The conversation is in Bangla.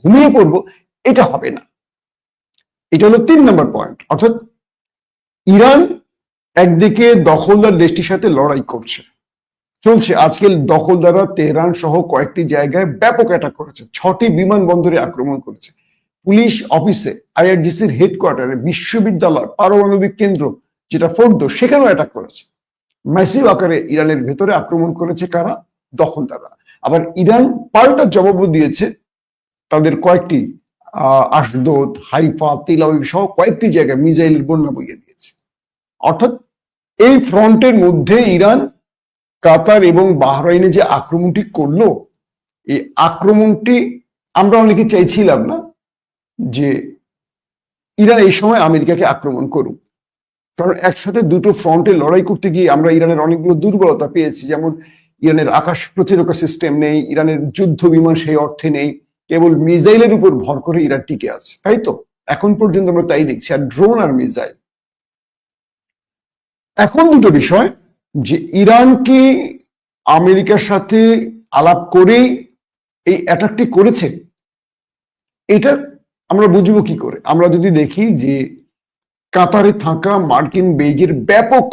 ঘুমিয়ে পড়বো, এটা হবে না। এটা হলো 3 নম্বর পয়েন্ট। অর্থাৎ ইরান একদিকে দখলদার দেশটির সাথে লড়াই করছে, চলছে। আজকে দখলদাররা তেহরান সহ কয়েকটি জায়গায় ব্যাপক অ্যাটাক করেছে, 6টি বিমানবন্দরে আক্রমণ করেছে, পুলিশ অফিসে, আইআরজিসির হেডকোয়ার্টারে, বিশ্ববিদ্যালয়, পারমাণবিক কেন্দ্র যেটা ফোর্দো, সেখানেও অ্যাটাক করেছে। ম্যাসিভ আকারে ইরানের ভেতরে আক্রমণ করেছে কারা? দখলদাররা। আবার ইরান পাল্টা জবাবও দিয়েছে, তাদের কয়েকটি আশদোদ, হাইফা, তেল আবিব সহ কয়েকটি জায়গায় মিসাইলের বন্যা বইয়ে দিয়েছে। অর্থাৎ এই ফ্রন্টের মধ্যে ইরান কাতার এবং বাহরাইনে যে আক্রমণটি করলো, এই আক্রমণটি আমরা অনেকে চাইছিলাম না যে ইরান এই সময় আমেরিকাকে আক্রমণ করুক, কারণ একসাথে দুটো ফ্রন্টে লড়াই করতে গিয়ে আমরা ইরানের অনেকগুলো দুর্বলতা পেয়েছি। যেমন ইরানের আকাশ প্রতিরক্ষা সিস্টেম নেই, ইরানের যুদ্ধ বিমান সেই অর্থে নেই, কেবল মিসাইলের উপর ভর করে ইরান টিকে আছে, তাই তো এখন পর্যন্ত আমরা তাই দেখছি, আর ড্রোন আর মিসাইল। এখন দুটো বিষয়, যে ইরান কি আমেরিকার সাথে আলাপ করেই এই অ্যাটাকটি করেছে, এটা আমরা বুঝবো কি করে? আমরা যদি দেখি যে কাতারে থাকা মার্কিন বেজের ব্যাপক